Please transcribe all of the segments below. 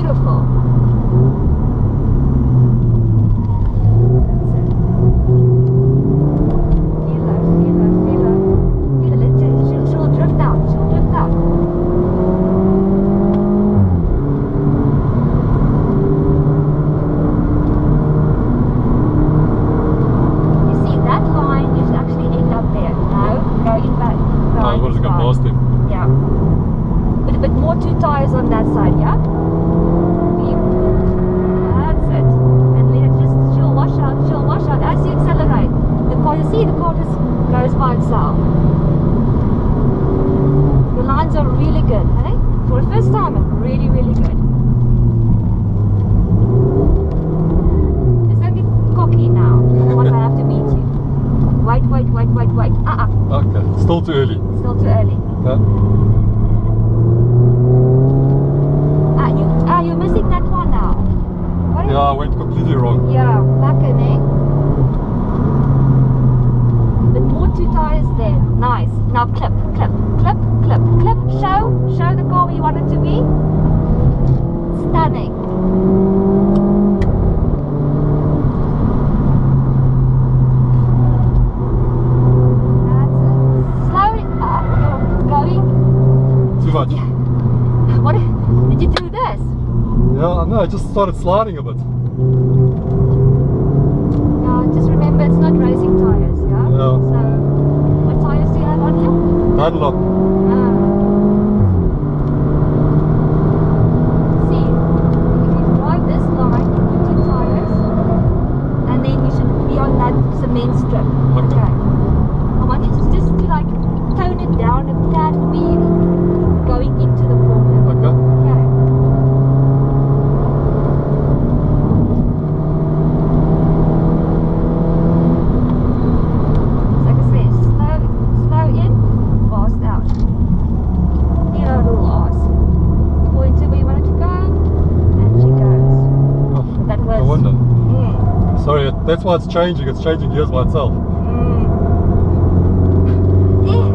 beautiful. She'll drift out. She'll drift out. You see, that line, you should actually end up there. No, going back. Oh, what does it go past him? Yeah. With a bit more 2 tires on that side, yeah? That's it. And let it just, she'll wash out as you accelerate. The car, you see the car just goes by itself. The lines are really good, hey? For the first time, really, really good. Just don't be cocky now, otherwise I have to beat you. Wait. Okay, still too early. Still too early. Okay. You're missing that one now. What is Yeah, I went completely wrong. Yeah, lekker, nee? But more 2 tires there. Nice. Now clip. Show the car where you want it to be. Stunning. That's it. Slowly. You're going. Too much. What did you do this? Yeah, no, I just started sliding a bit. Now just remember it's not racing tires, yeah? Yeah. So what tires do you have on you? Dunlop. See, if you drive this line, you put 2 tires, and then you should be on that cement strip. Okay. I want you just to like tone it down a tad for me going into the corner. Okay. Okay. Like I said, slow in, fast out. Your little ass. Point to where you want it to go, and she goes. Oh, That no was. wonder. Mm, Sorry, that's why it's changing. It's changing gears by itself. mm. Yeah,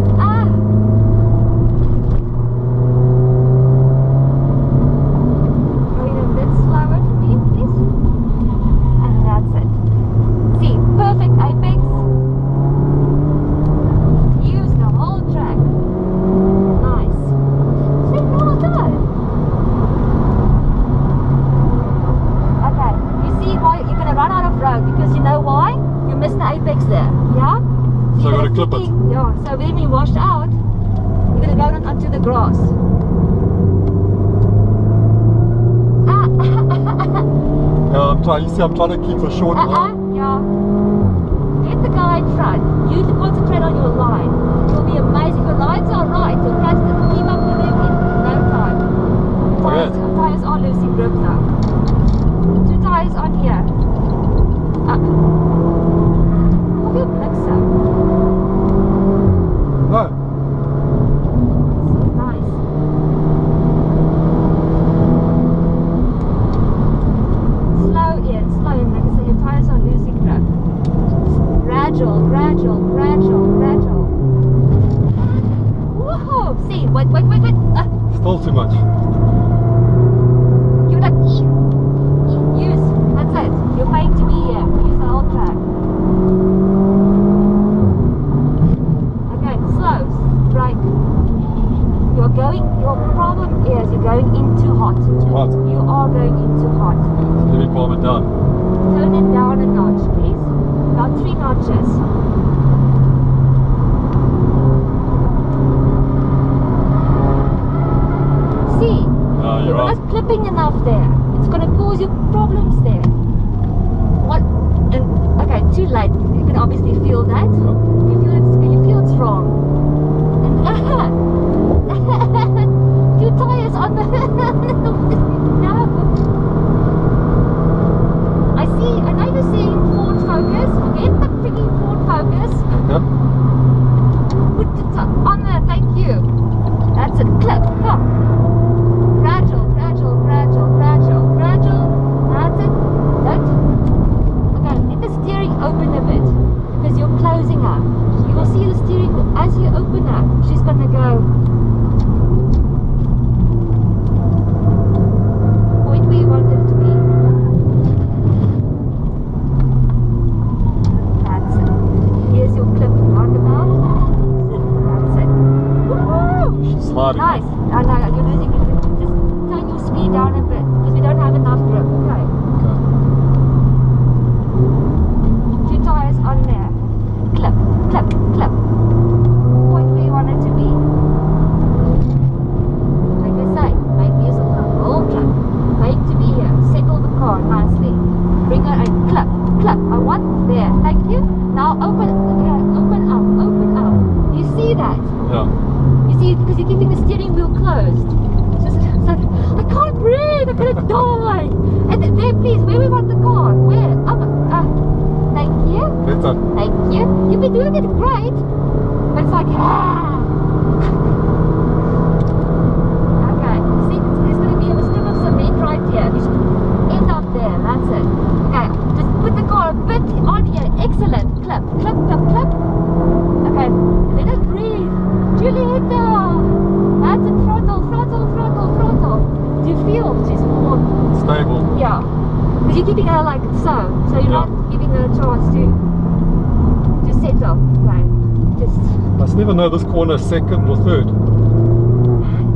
Going a bit slower for me, please. And that's it. See, perfect apex. Use the whole track. Nice. See, well done. Okay, you see why you're gonna run out of road, because you know why? You missed the apex there, yeah? So I you're gotta clip it. Yeah, so when we washed out, you're gonna go on onto the grass. Yeah, I'm trying. You see, I'm trying to keep the short line. Yeah. Get the guy in front. You concentrate on your line. You'll be amazed. If your lines are right, you'll catch them, keep up with them in no time. Tires are losing grip now. 2 tires on here. Of your mixer. No. Nice. Slow in. Like I said, your tires are losing grip. Gradual. Woohoo! See, wait. Still too much. You're like, use. That's it. You're paying to be here. Use the whole track. Okay, slow. Right. Your problem is you're going in too hot. Too hot. You are going in too hot. Let me calm it down. Turn it down a notch, please. About 3 notches. See? You're You're right. not clipping enough there. It's going to cause you problems there. What? And, okay, too late. You can obviously feel that. You feel it's wrong. And 2 tires on the no. I know you're saying Ford Focus. Forget the freaking Ford Focus. Okay. Put it on there. Thank you. That's it. Clip. Come. Gradual. That's it. Don't. Okay, let the steering open a bit, because you're closing up. You will see the steering as you open up. She's gonna go. die. And there, please, where we want the car? Where? Thank you. Better. Thank you. You've been doing it great. But it's like, Okay, see, there's going to be a strip of cement right here. We should end up there. That's it. Okay, just put the car a bit on here. Excellent. Clip, clip, clip, clip. Okay, let it breathe. Julieta. That's it. Throttle, throttle, throttle, throttle. Do you feel she's more Stable. Yeah, because you're keeping her like so you're not giving her a chance to settle. Okay, just I just never know this corner second or third.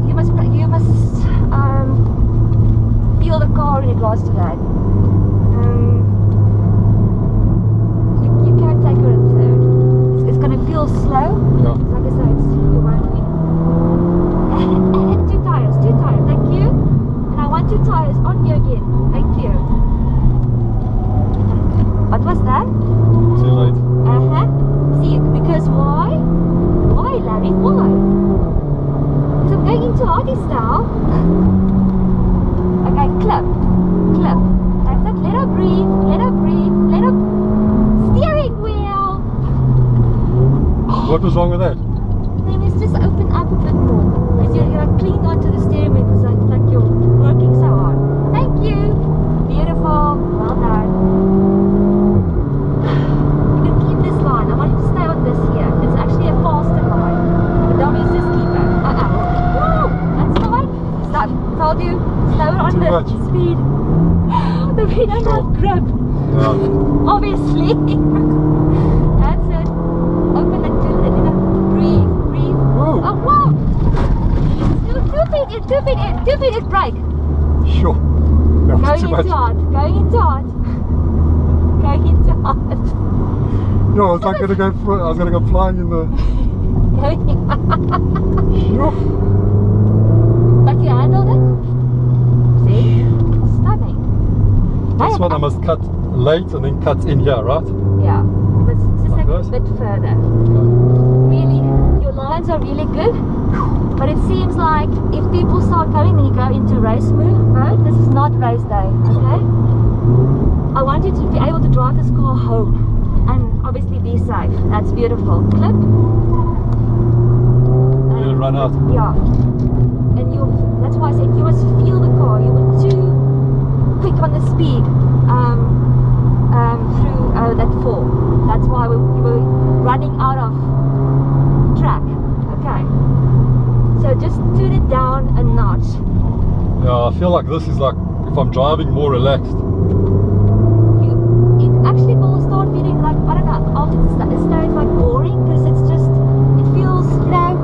you must feel the car in regards to that. You can't take her in third. It's going to feel slow. Yeah. Like I said, you won't be. Two tires, thank you. And I want 2 tires on you again. Thank you. What was that? Too late. See, because why? Why, Larry? Why? Because I'm going into Hardy style. Okay, clip. Clip. That's it. Let her breathe. Let her breathe. Let her... Steering wheel! What was wrong with that? Then let's just open up a bit more. Because you're like clinging onto the steering wheel because it's like you're working so hard. Thank you. Beautiful. Well done. You can keep this line. I want you to stay on this here. It's actually a faster line. But don't just keep it. Woo! That's fine. Stop. Told you. Slower on Too the much. speed. The speed on Sure. the grip. Yeah. Obviously. That's it. Open it to the breathe. Breathe. Whoa. Oh, whoa! 2 feet in, 2 feet in, brake. Sure. That was Going too much. into hard, going into hard. Going into hard. No, I was like gonna go for, I was gonna go flying in the. Sure. But you handled it? See? Stunning. This one I must cut late and then cut in here, right? Yeah. But just Like like a this? bit further. Really, your lines are really good. But it seems like if people start going, then you go into race mode. This is not race day, okay? I want you to be able to drive this car home and obviously be safe. That's beautiful. Clip. It'll run out. Yeah. And that's why I said you must feel the car. You were too quick on the speed through that fall. That's why you were running out of track. Okay. So just tune it down a notch. Yeah, I feel like this is like if I'm driving more relaxed. It actually will start feeling like, I don't know, after it starts like boring because it's just, it feels, you know,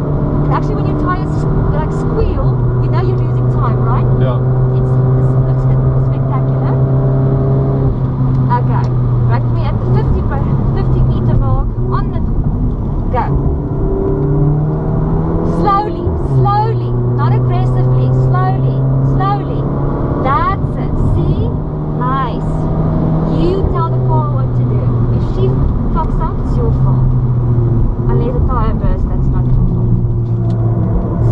actually when your tires like squeal, you know you're losing time, right? Yeah. It looks spectacular. Okay, right me at the 50 meter mark on the go. Slowly, slowly, not aggressively, slowly, slowly. That's it. See? Nice. You tell the car what to do. If she fucks up, it's your fault. Unless a tire burst, that's not your fault.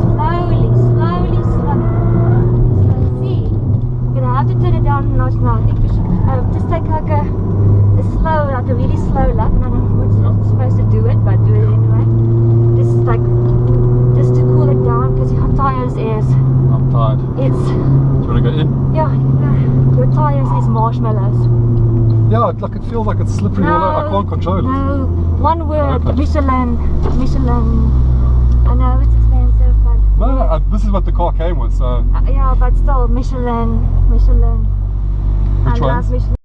Slowly, slowly, slowly. See? You're gonna have to turn it down a notch now. I think we should just take like a really slow lap. I don't know what's supposed to do it, but do it anyway. Just to cool it down because your tires is. I'm tired. It's. Do you want to go in? Yeah, your tires is marshmallows. Yeah, like it feels like it's slippery all over. I can't control it. No, one word, Okay. Michelin. I know it's expensive, but No, this is what the car came with, so. yeah, but still Michelin. Which I love ones? Michelin.